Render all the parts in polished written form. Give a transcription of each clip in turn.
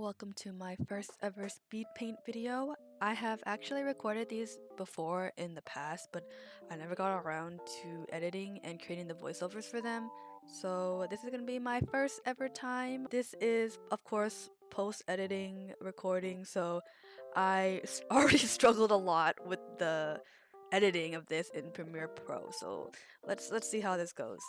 Welcome to my first ever speed paint video. I have actually recorded these before in the past, but I never got around to editing and creating the voiceovers for them. So this is going to be my first ever time. This is, of course, post-editing recording, so I already struggled a lot with the editing of this in Premiere Pro. So let's see how this goes.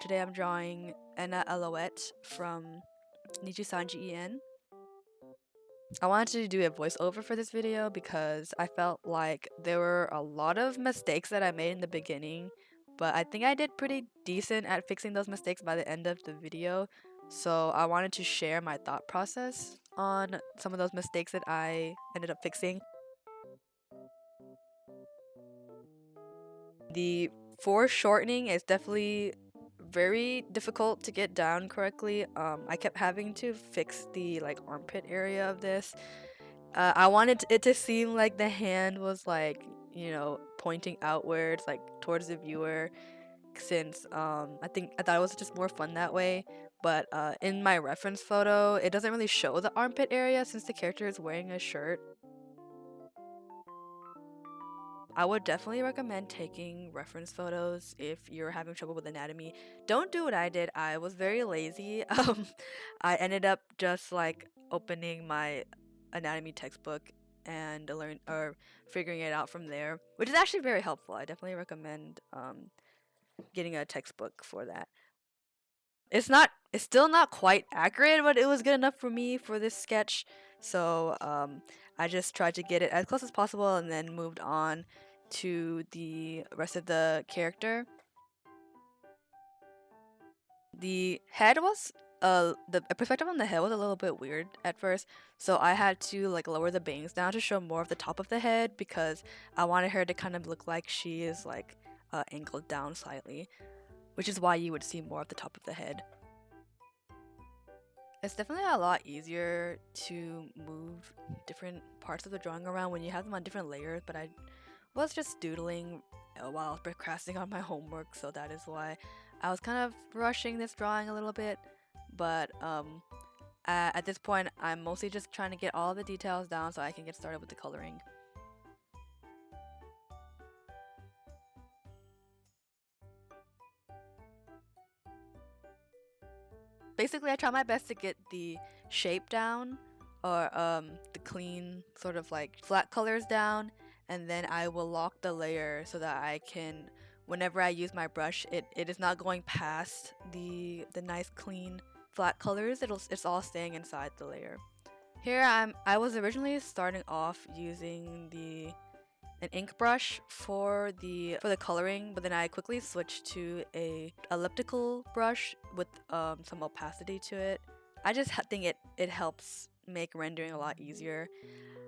Today I'm drawing Enna Alouette from Nijisanji En. I wanted to do a voiceover for this video because I felt like there were a lot of mistakes that I made in the beginning, but I think I did pretty decent at fixing those mistakes by the end of the video. So I wanted to share my thought process on some of those mistakes that I ended up fixing. The foreshortening is definitely very difficult to get down correctly. I kept having to fix the armpit area of this. I wanted it to seem like the hand was pointing outwards, like towards the viewer, since I thought it was just more fun that way. But in my reference photo, it doesn't really show the armpit area since the character is wearing a shirt. I would definitely recommend taking reference photos if you're having trouble with anatomy. Don't do what I did. I was very lazy. I ended up just opening my anatomy textbook and figuring it out from there, which is actually very helpful. I definitely recommend getting a textbook for that. It's still not quite accurate, but it was good enough for me for this sketch. So I just tried to get it as close as possible and then moved on to the rest of the character. The head was the perspective on the head was a little bit weird at first, so I had to lower the bangs down to show more of the top of the head because I wanted her to kind of look like she is angled down slightly, which is why you would see more of the top of the head. It's definitely a lot easier to move different parts of the drawing around when you have them on different layers, but I was just doodling while procrastinating on my homework, so that is why I was kind of rushing this drawing a little bit. But at this point, I'm mostly just trying to get all the details down so I can get started with the coloring. Basically, I try my best to get the shape down, or the clean sort of flat colors down, and then I will lock the layer so that I can, whenever I use my brush, it is not going past the nice clean flat colors. It's all staying inside the layer. Here I was originally starting off using an ink brush for the coloring, but then I quickly switched to a elliptical brush with some opacity to it. I just think it helps make rendering a lot easier.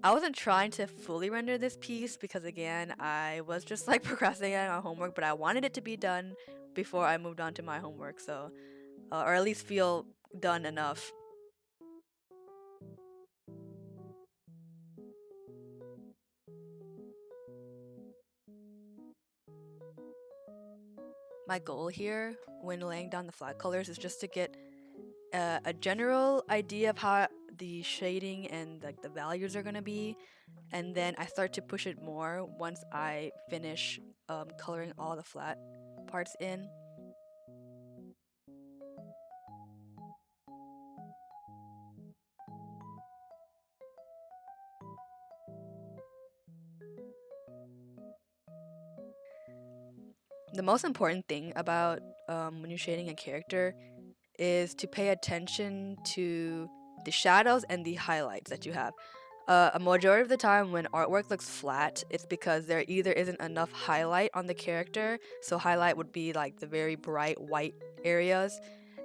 I wasn't trying to fully render this piece because again I was just procrastinating on homework, but I wanted it to be done before I moved on to my homework, so or at least feel done enough. My goal here when laying down the flat colors is just to get a general idea of how the shading and the values are gonna be, and then I start to push it more once I finish coloring all the flat parts in. The most important thing about when you're shading a character is to pay attention to the shadows and the highlights that you have. A majority of the time when artwork looks flat, it's because there either isn't enough highlight on the character, so highlight would be the very bright white areas,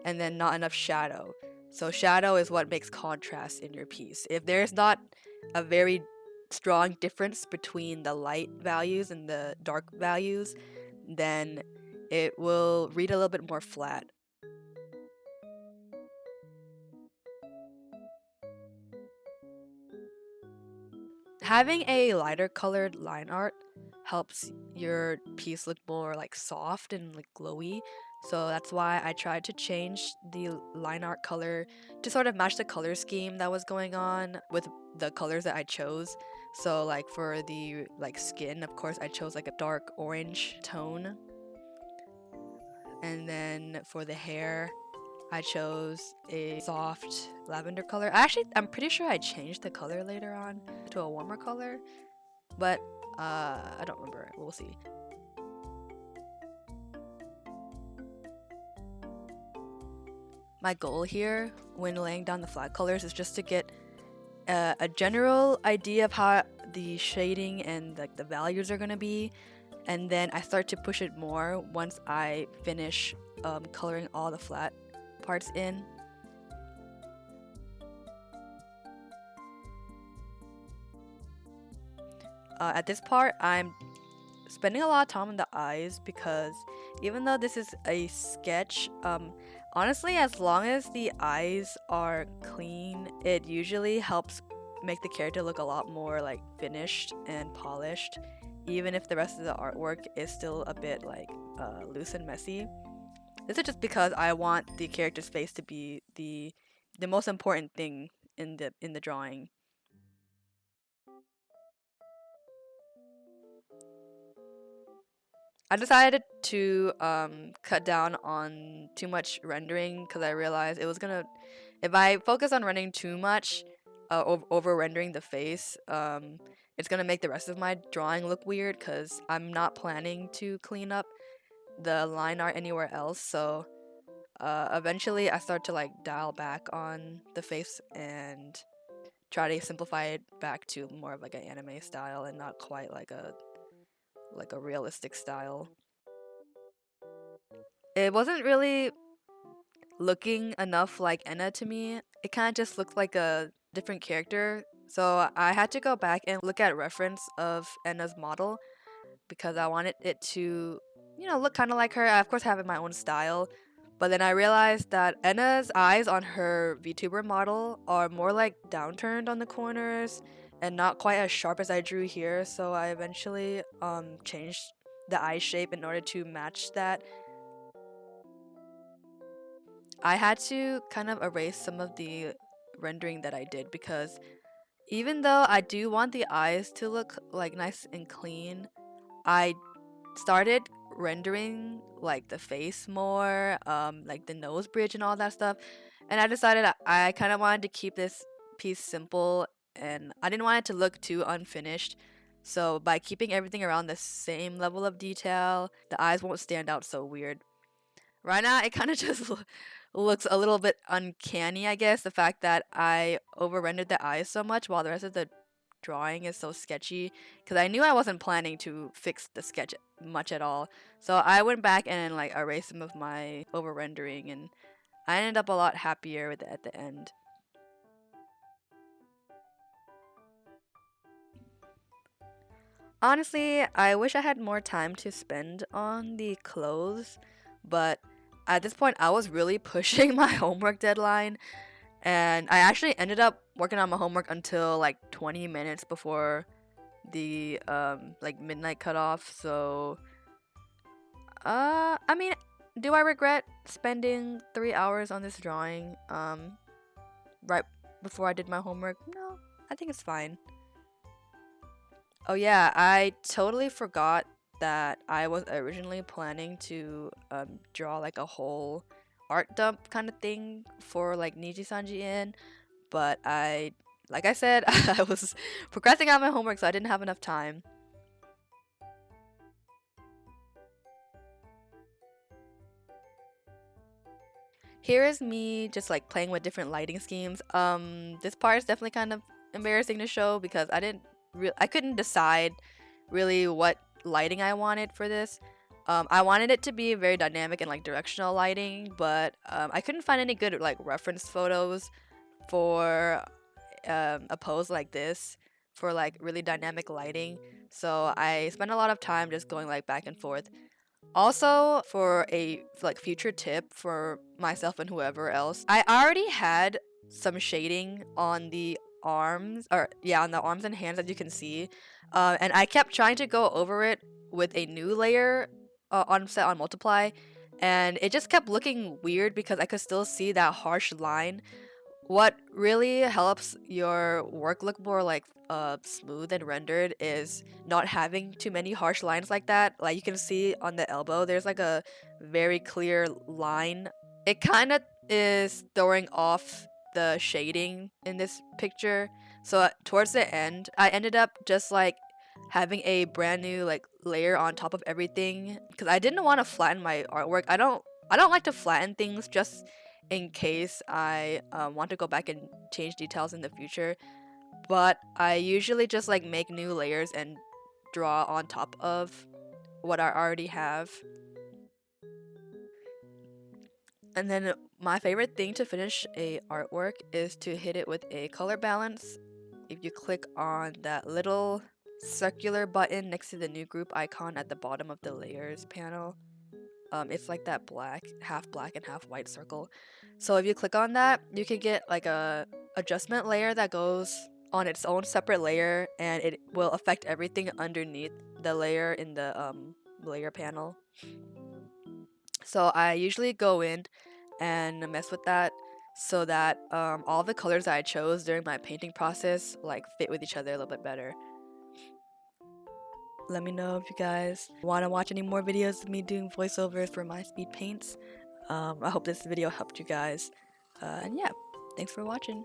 and then not enough shadow. So shadow is what makes contrast in your piece. If there's not a very strong difference between the light values and the dark values, then it will read a little bit more flat. Having a lighter colored line art helps your piece look more soft and glowy, So that's why I tried to change the line art color to sort of match the color scheme that was going on with the colors that I chose. So like for the like skin, of course, I chose like a dark orange tone. And then for the hair, I chose a soft lavender color. I'm pretty sure I changed the color later on to a warmer color, but I don't remember. We'll see. My goal here when laying down the flat colors is just to get a general idea of how the shading and like the values are gonna be, and then I start to push it more once I finish coloring all the flat parts in. At this part, I'm spending a lot of time on the eyes because even though this is a sketch, honestly, as long as the eyes are clean, it usually helps make the character look a lot more like finished and polished, even if the rest of the artwork is still a bit like loose and messy. This is just because I want the character's face to be the most important thing in the drawing. I decided to cut down on too much rendering because I realized it was gonna, if I focus on rendering too much, over rendering the face, it's gonna make the rest of my drawing look weird because I'm not planning to clean up the line art anywhere else. So eventually I start to like dial back on the face and try to simplify it back to more of like an anime style and not quite like a realistic style. It wasn't really looking enough like Enna to me. It kind of just looked like a different character. So I had to go back and look at reference of Enna's model because I wanted it to, look kind of like her. I of course have my own style, but then I realized that Enna's eyes on her VTuber model are more like downturned on the corners and not quite as sharp as I drew here. So I eventually changed the eye shape in order to match that. I had to kind of erase some of the rendering that I did because even though I do want the eyes to look like nice and clean, I started rendering like the face more, like the nose bridge and all that stuff. And I decided I kind of wanted to keep this piece simple and I didn't want it to look too unfinished. So by keeping everything around the same level of detail, the eyes won't stand out so weird. Right now, it kind of just looks a little bit uncanny, I guess. The fact that I over rendered the eyes so much while the rest of the drawing is so sketchy. Because I knew I wasn't planning to fix the sketch much at all. So I went back and like erased some of my over rendering, and I ended up a lot happier with it at the end. Honestly, I wish I had more time to spend on the clothes, but at this point, I was really pushing my homework deadline, and I actually ended up working on my homework until like 20 minutes before the like midnight cutoff. So, I mean, do I regret spending 3 hours on this drawing right before I did my homework? No, I think it's fine. Oh yeah, I totally forgot that I was originally planning to draw like a whole art dump kind of thing for like Niji Sanji in, but like I said, I was procrastinating on my homework, so I didn't have enough time. Here is me just like playing with different lighting schemes. This part is definitely kind of embarrassing to show because I couldn't decide really what lighting I wanted for this. I wanted it to be very dynamic and like directional lighting, but I couldn't find any good like reference photos for a pose like this for like really dynamic lighting. So I spent a lot of time just going like back and forth. Also, for a like future tip for myself and whoever else, I already had some shading on the arms, or yeah, on the arms and hands as you can see, and I kept trying to go over it with a new layer on set on multiply, and it just kept looking weird because I could still see that harsh line. What really helps your work look more like smooth and rendered is not having too many harsh lines like that. Like you can see on the elbow, there's like a very clear line. It kind of is throwing off the shading in this picture. So towards the end, I ended up just like having a brand new like layer on top of everything because I didn't want to flatten my artwork. I don't like to flatten things just in case I want to go back and change details in the future. But I usually just like make new layers and draw on top of what I already have. And then my favorite thing to finish a artwork is to hit it with a color balance. If you click on that little circular button next to the new group icon at the bottom of the layers panel, it's like that black and half white circle. So if you click on that, you can get like a adjustment layer that goes on its own separate layer, and it will affect everything underneath the layer in the layer panel. So I usually go in and mess with that so that all the colors I chose during my painting process like fit with each other a little bit better. Let me know if you guys want to watch any more videos of me doing voiceovers for my speed paints. I hope this video helped you guys. And yeah, thanks for watching.